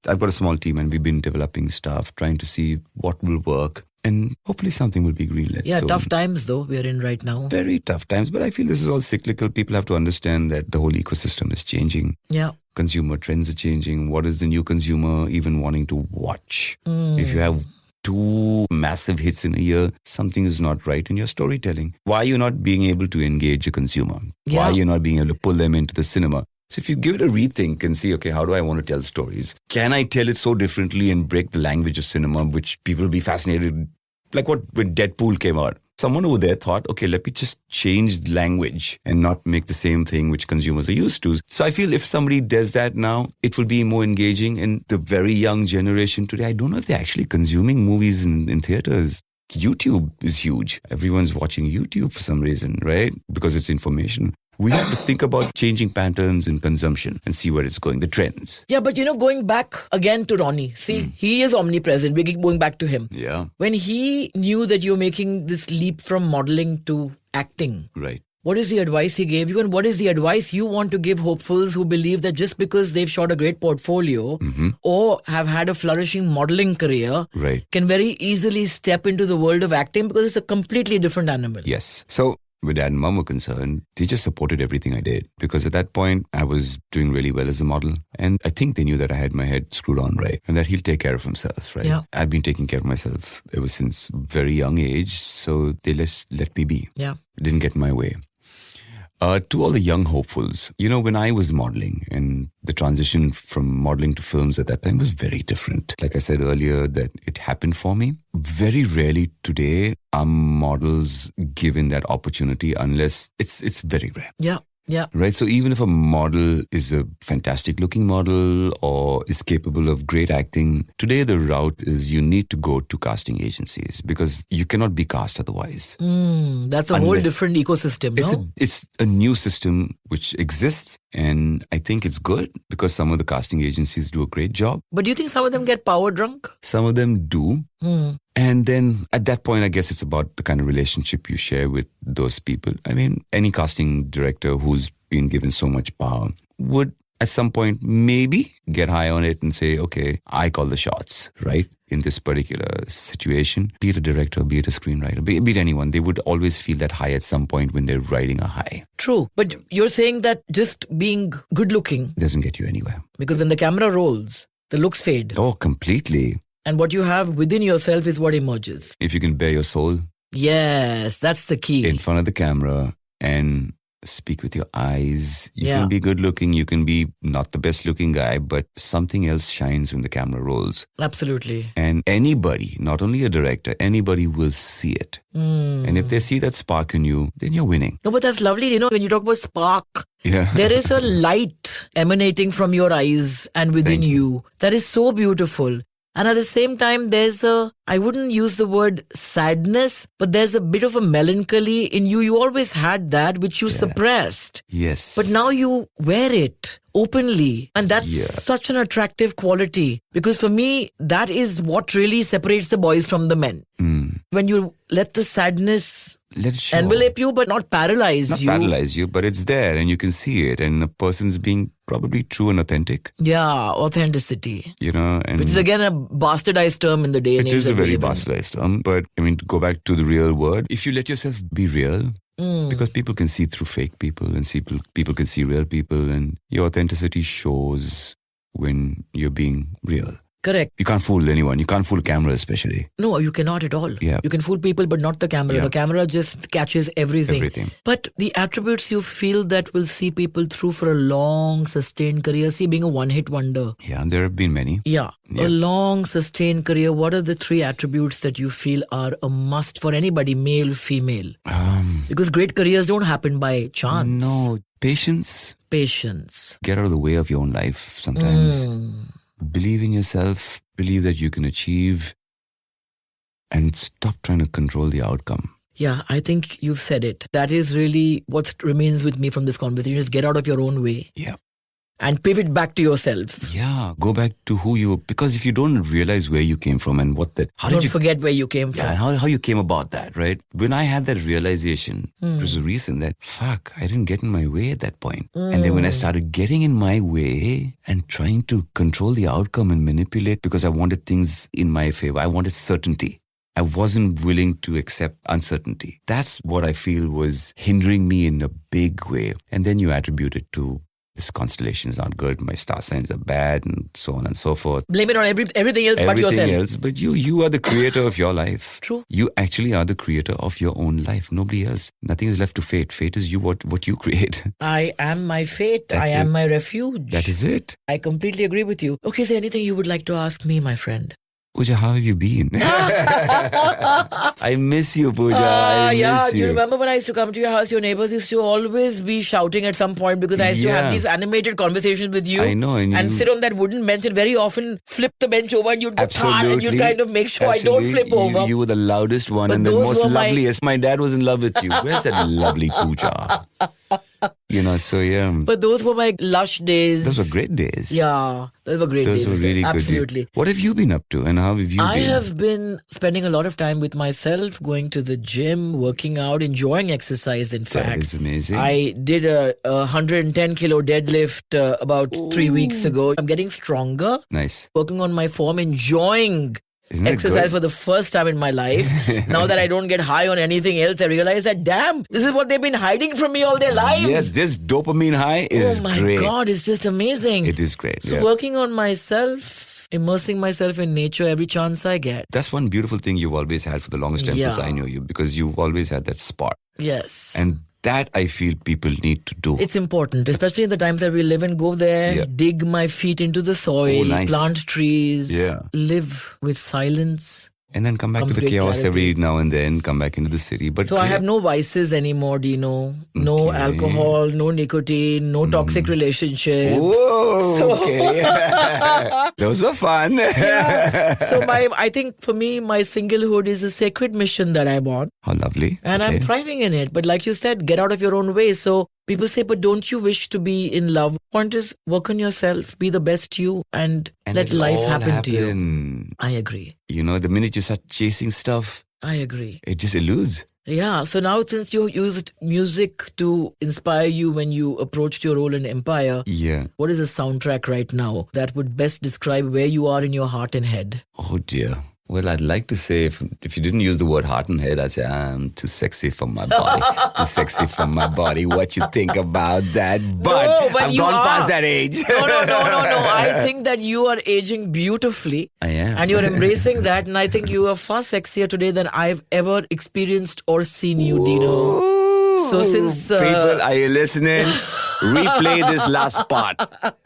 I've got a small team and we've been developing stuff, trying to see what will work. And hopefully something will be greenlit. Yeah, soon. tough times though we're in right now. Very tough times. But I feel this is all cyclical. People have to understand that the whole ecosystem is changing. Yeah. Consumer trends are changing. What is the new consumer even wanting to watch? If you have 2 massive hits in a year, something is not right in your storytelling. Why are you not being able to engage a consumer? Yeah. Why are you not being able to pull them into the cinema? So if you give it a rethink and see, okay, how do I want to tell stories? Can I tell it so differently and break the language of cinema, which people will be fascinated? Like when Deadpool came out. Someone over there thought, okay, let me just change language and not make the same thing which consumers are used to. So I feel if somebody does that now, it will be more engaging. And the very young generation today, I don't know if they're actually consuming movies in theaters. YouTube is huge. Everyone's watching YouTube for some reason, right? Because it's information. We have to think about changing patterns in consumption and see where it's going, the trends. Yeah, but going back again to Ronnie, see, he is omnipresent. We're going back to him. Yeah. When he knew that you're making this leap from modeling to acting, right. What is the advice he gave you? And what is the advice you want to give hopefuls who believe that just because they've shot a great portfolio or have had a flourishing modeling career, can very easily step into the world of acting because it's a completely different animal? Yes. So with Dad and Mum were concerned, they just supported everything I did. Because at that point, I was doing really well as a model. And I think they knew that I had my head screwed on right. And that he'll take care of himself, right? Yeah. I've been taking care of myself ever since very young age. So they let me be. Yeah. It didn't get in my way. To all the young hopefuls, when I was modeling and the transition from modeling to films at that time was very different. Like I said earlier, that it happened for me. Very rarely today are models given that opportunity unless it's very rare. Yeah. Yeah. Right. So even if a model is a fantastic looking model or is capable of great acting, today the route is you need to go to casting agencies because you cannot be cast otherwise. That's a whole different ecosystem, no? It's a new system which exists and I think it's good because some of the casting agencies do a great job. But do you think some of them get power drunk? Some of them do. And then at that point, I guess it's about the kind of relationship you share with those people. I mean, any casting director who's been given so much power would at some point maybe get high on it and say, okay, I call the shots, right? In this particular situation, be it a director, be it a screenwriter, be it anyone, they would always feel that high at some point when they're riding a high. True. But you're saying that just being good looking doesn't get you anywhere. Because when the camera rolls, the looks fade. Oh, completely. And what you have within yourself is what emerges. If you can bear your soul. Yes, that's the key. In front of the camera and speak with your eyes. You can be good looking. You can be not the best looking guy, but something else shines when the camera rolls. Absolutely. And anybody, not only a director, anybody will see it. And if they see that spark in you, then you're winning. No, but that's lovely. When you talk about spark, there is a light emanating from your eyes and within you that is so beautiful. And at the same time, there's I wouldn't use the word sadness, but there's a bit of a melancholy in you. You always had that, which you suppressed. Yes. But now you wear it openly. And that's such an attractive quality. Because for me, that is what really separates the boys from the men. When you let the sadness Let it show. envelop you, but not paralyze Not you. paralyze you, but it's there and you can see it. And a person's being probably true and authentic. Yeah, authenticity. And Which is again a bastardized term in the day and it age is a that we very live in. bastardized term. But I mean, to go back to the real word, if you let yourself be real, because people can see through fake people and people can see real people, and your authenticity shows when you're being real. Correct. You can't fool anyone. You can't fool camera especially. No, you cannot at all. Yeah. You can fool people, but not the camera. Yeah. The camera just catches everything. Everything. But the attributes you feel that will see people through for a long, sustained career, see being a one-hit wonder. Yeah, and there have been many. Yeah. A long, sustained career. What are the 3 attributes that you feel are a must for anybody, male, female? Because great careers don't happen by chance. No, patience. Patience. Get out of the way of your own life sometimes. Believe in yourself. Believe that you can achieve. And stop trying to control the outcome. Yeah, I think you've said it. That is really what remains with me from this conversation is get out of your own way. Yeah. And pivot back to yourself. Yeah, go back to who you... Because if you don't realize where you came from and what that... Don't forget where you came from. Yeah, and how you came about that, right? When I had that realization, it was a reason that, fuck, I didn't get in my way at that point. And then when I started getting in my way and trying to control the outcome and manipulate because I wanted things in my favor, I wanted certainty. I wasn't willing to accept uncertainty. That's what I feel was hindering me in a big way. And then you attribute it to this constellation is not good, my star signs are bad, and so on and so forth. Blame it on everything else but yourself. Everything else, but you are the creator of your life. True. You actually are the creator of your own life. Nobody else. Nothing is left to fate. Fate is you, what you create. I am my fate. That's I am it. my refuge. That is it. I completely agree with you. Okay, is there anything you would like to ask me, my friend? Pooja, how have you been? I miss you, Pooja. I miss yeah, you. do you remember when I used to come to your house, your neighbors used to always be shouting at some point because I used to have these animated conversations with you. I know. And sit on that wooden bench and very often flip the bench over and you'd go hard and you'd kind of make sure I don't flip over. You were the loudest one But and the those most were loveliest. My dad was in love with you. Where's that lovely Pooja? So yeah. But those were my lush days. Those were great days. Yeah, those were great days. Those were really Absolutely. good. What have you been up to and how have you been? I have been spending a lot of time with myself, going to the gym, working out, enjoying exercise, in fact. That is amazing. I did a 110 kilo deadlift about 3 weeks ago. I'm getting stronger. Nice. Working on my form, enjoying Isn't that exercise good? for the first time in my life. Now that I don't get high on anything else, I realize that, damn, this is what they've been hiding from me all their lives. Yes, this dopamine high is Oh my great. God, it's just amazing. It is great. So yeah. working on myself, immersing myself in nature every chance I get. That's one beautiful thing you've always had for the longest time since Yeah. I know you, because you've always had that spot. Yes. And that I feel people need to do. It's important, especially in the times that we live in. Go there, Yeah. dig my feet into the soil, Oh, nice. plant trees, Yeah. live with silence. And then come back to the Complete chaos clarity. every now and then, come back into the city. But So I have no vices anymore, Dino. No Okay. alcohol, no nicotine, no toxic relationships. Whoa, okay. Those were fun. So I think for me, my singlehood is a sacred mission that I'm on. How lovely. And I'm Okay. thriving in it. But like you said, get out of your own way. So people say, but don't you wish to be in love? Point is, work on yourself, be the best you, and let it'll life all happen to you. happen. I agree. The minute you start chasing stuff, I agree. it just eludes. Yeah. So now since you used music to inspire you when you approached your role in Empire, Yeah. what is a soundtrack right now that would best describe where you are in your heart and head? Oh dear. Well, I'd like to say, if you didn't use the word heart and head, I'd say, I'm too sexy for my body. Too sexy for my body. What you think about that? But, I've you gone are. past that age. No. I think that you are aging beautifully. I am. And you're embracing that. And I think you are far sexier today than I've ever experienced or seen you, Dino. So since... People, are you listening? Replay this last part.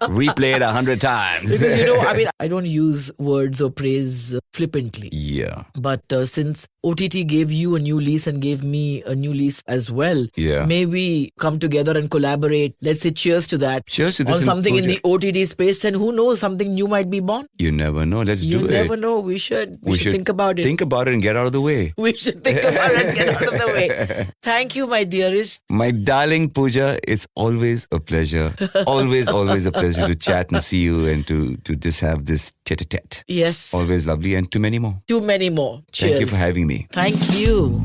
Replay it 100 times. Because, I don't use words or praise flippantly. Yeah. But since OTT gave you a new lease and gave me a new lease as well, Yeah. may we come together and collaborate. Let's say cheers to that. Cheers to this. On something in the Pooja. OTT space, and who knows, something new might be born. You never know. Let's You do it. never know. We should think about it. Think about it and get out of the way. We should think about it and get out of the way. Thank you, my dearest. My darling Pooja, it's always always a pleasure. Always a pleasure to chat and see you and to just have this tete-a-tete. Yes. Always lovely, and to many more. Too many more. Cheers. Thank you for having me. Thank you.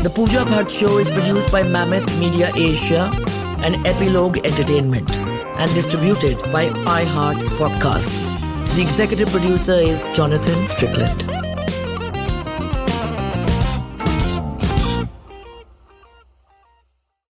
The Pooja Bhatt Show is produced by Mammoth Media Asia and Epilogue Entertainment and distributed by iHeart Podcasts. The executive producer is Jonathan Strickland.